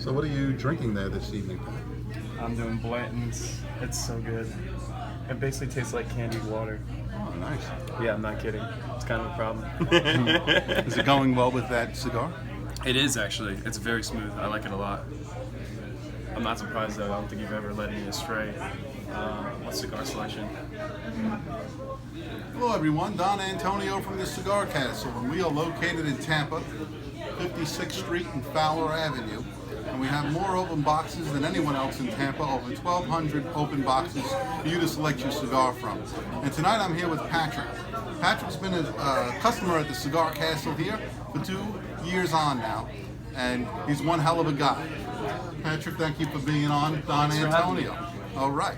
So what are you drinking there this evening? I'm doing Blanton's. It's so good. It basically tastes like candied water. Oh, nice. Yeah, I'm not kidding. It's kind of a problem. Is it going well with that cigar? It is actually. It's very smooth. I like it a lot. I'm not surprised though. I don't think you've ever led me astray. What cigar selection? Hello everyone, Don Antonio from the Cigar Castle, and we are located in Tampa, 56th Street and Fowler Avenue, and we have more open boxes than anyone else in Tampa, over 1,200 open boxes for you to select your cigar from. And tonight I'm here with Patrick. Patrick's been a customer at the Cigar Castle here for 2 years on now, and he's one hell of a guy. Patrick, thank you for being on Don Antonio. All right.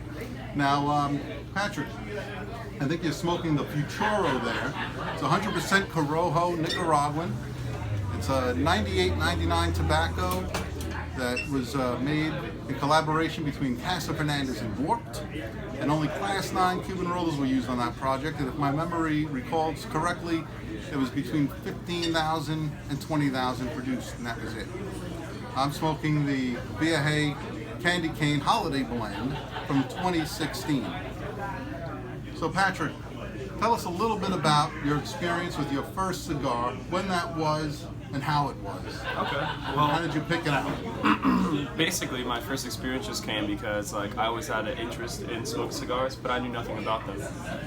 Now, Patrick, I think you're smoking the Futuro there. It's 100% Corojo Nicaraguan. It's a 98.99 tobacco that was made in collaboration between Casa Fernandez and Warped. And only Class 9 Cuban rollers were used on that project. And if my memory recalls correctly, it was between 15,000 and 20,000 produced, and that was it. I'm smoking the Viaje Candy Cane Holiday Blend from 2016. So Patrick, tell us a little bit about your experience with your first cigar, when that was, and how it was. Okay. How Well, did you pick it out? basically my first experience just came because I always had an interest in smoking cigars, but I knew nothing about them.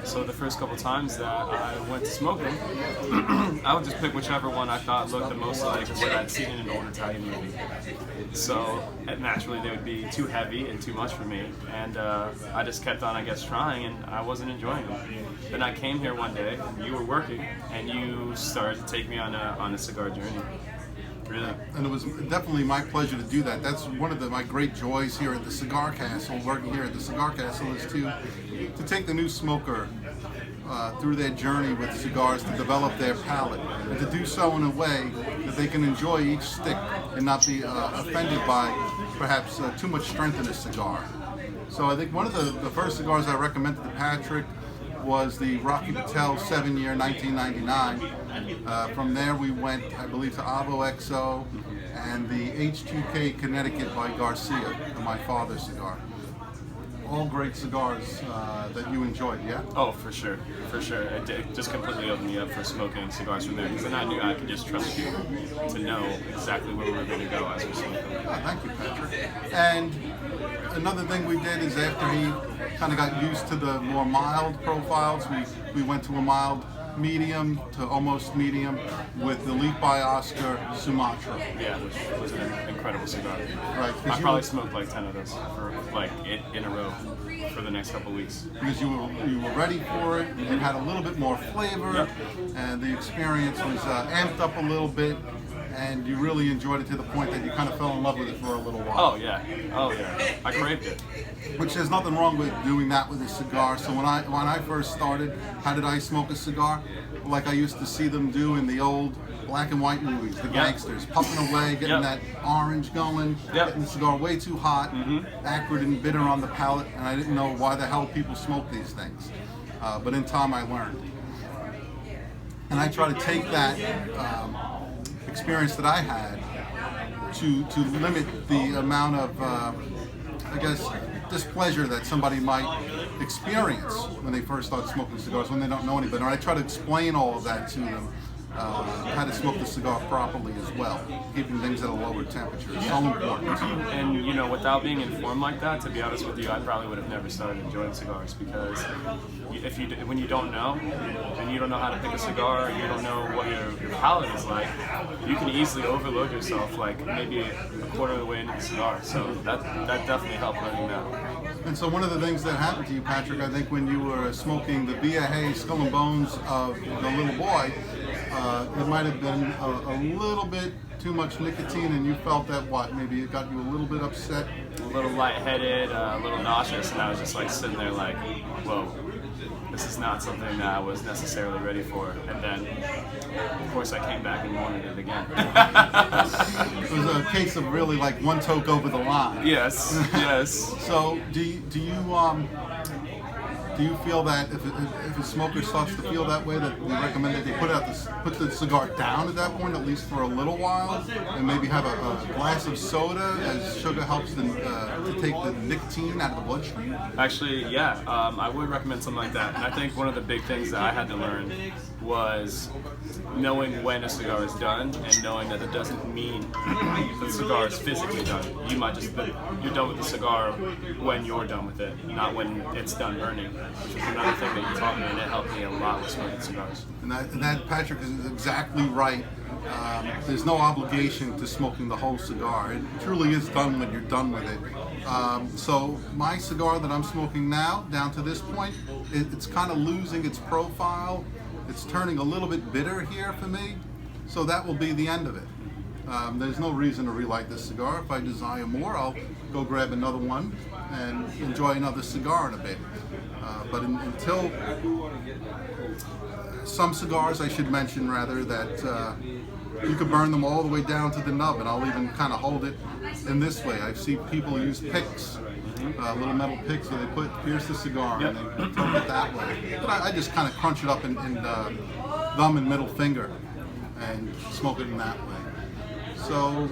So the first couple times that I went to smoke them, I would just pick whichever one I thought looked the most like what I'd seen in an old Italian movie. So naturally they would be too heavy and too much for me, and I just kept on, I guess, trying, and I wasn't enjoying them. Then I came here one day, you were working, and you started to take me on a cigar journey. Really? And it was definitely my pleasure to do that. That's one of my great joys here at the Cigar Castle, working here at the Cigar Castle, is to take the new smoker through their journey with cigars, to develop their palate, and to do so in a way that they can enjoy each stick and not be offended by perhaps too much strength in a cigar. So I think one of the first cigars I recommended to Patrick was the Rocky Patel 7-year 1999. From there we went, I believe, to Avo XO and the H2K Connecticut by Garcia, my father's cigar. All great cigars that you enjoyed, yeah? Oh, for sure, for sure. It just completely opened me up for smoking cigars from there, because then I knew I could just trust you to know exactly where we were going to go as we smoked them. Oh, thank you, Patrick. And another thing we did is, after he kind of got used to the more mild profiles, we went to a mild medium to almost medium with the Leap by Oscar Sumatra. Yeah, which was an incredible cigar. Right. I probably smoked like 10 of those for in a row for the next couple weeks. Because you were ready for it, it had a little bit more flavor, Yep. and the experience was amped up a little bit, and you really enjoyed it to the point that you kind of fell in love with it for a little while. Oh yeah, I craved it. Which there's nothing wrong with doing that with a cigar. So when I first started, how did I smoke a cigar? Like I used to see them do in the old black and white movies, the gangsters, puffing away, getting that orange going, getting the cigar way too hot, acrid and bitter on the palate, and I didn't know why the hell people smoke these things. But in time I learned. And I try to take that experience that I had to limit the amount of, I guess, displeasure that somebody might experience when they first start smoking cigars, when they don't know any better. And I try to explain all of that to them, how to smoke the cigar properly as well, keeping things at a lower temperature is so important. And you know, without being informed like that, to be honest with you, I probably would have never started enjoying cigars, because when you don't know, and you don't know how to pick a cigar, you don't know what your palate is like, you can easily overload yourself like maybe a quarter of the way into the cigar. So that definitely helped learning that. And so one of the things that happened to you, Patrick, I think when you were smoking the Viaje Skull and Bones of the little boy, it might have been a little bit too much nicotine, and you felt that maybe it got you a little bit upset? A little lightheaded, a little nauseous, and I was just like sitting there like, whoa, this is not something that I was necessarily ready for. And then, of course, I came back and wanted it again. It was a case of really like one toke over the line. Yes, yes. So do you do you feel that if a smoker starts to feel that way, that you recommend that they put the cigar down at that point, at least for a little while, and maybe have a glass of soda, as sugar helps to take the nicotine out of the bloodstream? Actually, yeah, I would recommend something like that. And I think one of the big things that I had to learn was knowing when a cigar is done, and knowing that it doesn't mean the cigar is physically done. You might just you're done with the cigar when you're done with it, not when it's done burning, which is another thing that you taught me, and it helped me a lot with smoking cigars. And that Patrick, is exactly right. There's no obligation to smoking the whole cigar. It truly is done when you're done with it. So my cigar that I'm smoking now, down to this point, it's kind of losing its profile. It's turning a little bit bitter here for me, so that will be the end of it. There's no reason to relight this cigar. If I desire more, I'll go grab another one and enjoy another cigar in a bit. But until some cigars, I should mention rather, that you could burn them all the way down to the nub, and I'll even kind of hold it in this way. I've seen people use picks, little metal picks, so they pierce the cigar and they turn it that way. But I just kind of crunch it up in thumb and middle finger and smoke it in that way. So,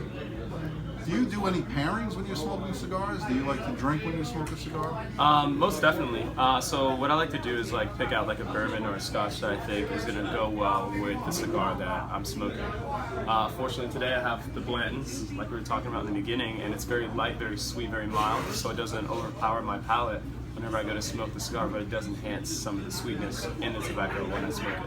do you do any pairings when you're smoking cigars? Do you like to drink when you smoke a cigar? Most definitely. So what I like to do is like pick out like a bourbon or a scotch that I think is going to go well with the cigar that I'm smoking. Fortunately today I have the Blanton's, like we were talking about in the beginning, and it's very light, very sweet, very mild, so it doesn't overpower my palate whenever I go to smoke the cigar, but it does enhance some of the sweetness in the tobacco when I smoke it.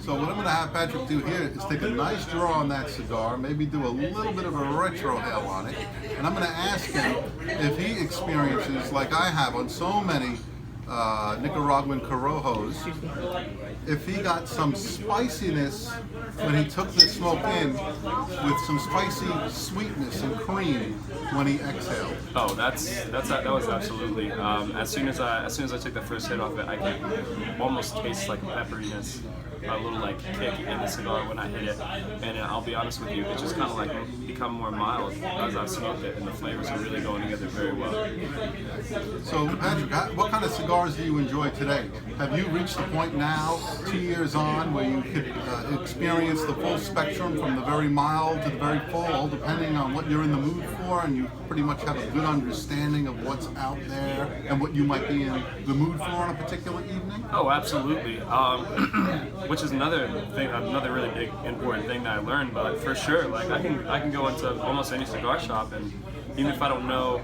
So what I'm going to have Patrick do here is take a nice draw on that cigar, maybe do a little bit of a retrohale on it, and I'm going to ask him if he experiences, like I have on so many Nicaraguan Corojos, if he got some spiciness when he took the smoke in, with some spicy sweetness and cream when he exhaled. Oh, that was absolutely. As soon as I took the first hit off it, I could almost taste like a pepperiness, a little like kick in the cigar when I hit it. And I'll be honest with you, it just kind of like become more mild as I smoked it, and the flavors are really going together very well. So Patrick, what kind of cigars do you enjoy today? Have you reached the point now, 2 years on, where you could experience the full spectrum from the very mild to the very full, all depending on what you're in the mood for, and you pretty much have a good understanding of what's out there and what you might be in the mood for on a particular evening? Oh, absolutely. Which is another thing, another really big important thing that I learned. But for sure, like I can go into almost any cigar shop, and even if I don't know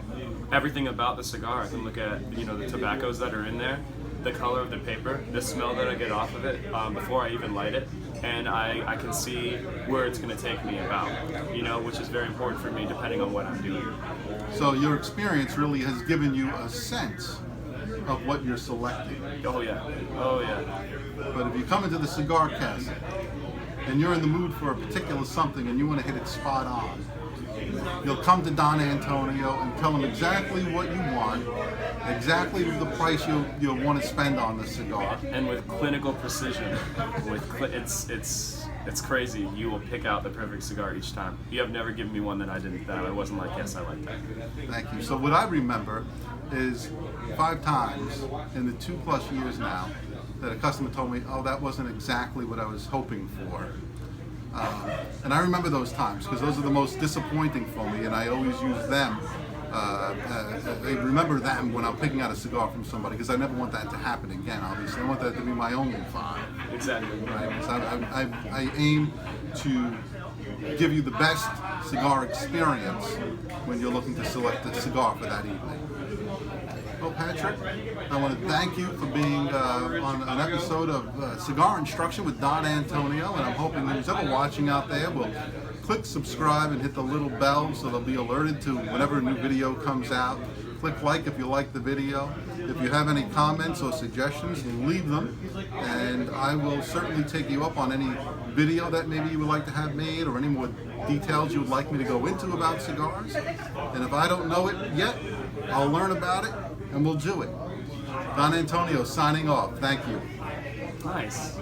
everything about the cigar, I can look at the tobaccos that are in there, the color of the paper, the smell that I get off of it before I even light it, and I can see where it's going to take me about, which is very important for me depending on what I'm doing. So your experience really has given you a sense of what you're selecting. Oh yeah, oh yeah. But if you come into the cigar cabinet and you're in the mood for a particular something and you want to hit it spot on, you'll come to Don Antonio and tell him exactly what you want, exactly the price you'll want to spend on the cigar. And with clinical precision, it's crazy. You will pick out the perfect cigar each time. You have never given me one that I wasn't like, yes, I like that. Thank you. So what I remember is 5 times in the 2+ years now that a customer told me, oh, that wasn't exactly what I was hoping for. And I remember those times because those are the most disappointing for me, and I always use them. I remember them when I'm picking out a cigar from somebody, because I never want that to happen again, obviously. I want that to be my only 5. Exactly. Right? So I aim to give you the best cigar experience when you're looking to select a cigar for that evening. Well, Patrick, I want to thank you for being on an episode of Cigar Instruction with Don Antonio, and I'm hoping who's ever watching out there will click subscribe and hit the little bell so they'll be alerted to whenever a new video comes out. Click like if you like the video. If you have any comments or suggestions, leave them, and I will certainly take you up on any video that maybe you would like to have made, or any more details you would like me to go into about cigars. And if I don't know it yet, I'll learn about it and we'll do it. Don Antonio signing off. Thank you. Nice.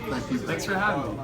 Thank you. Thanks for having me.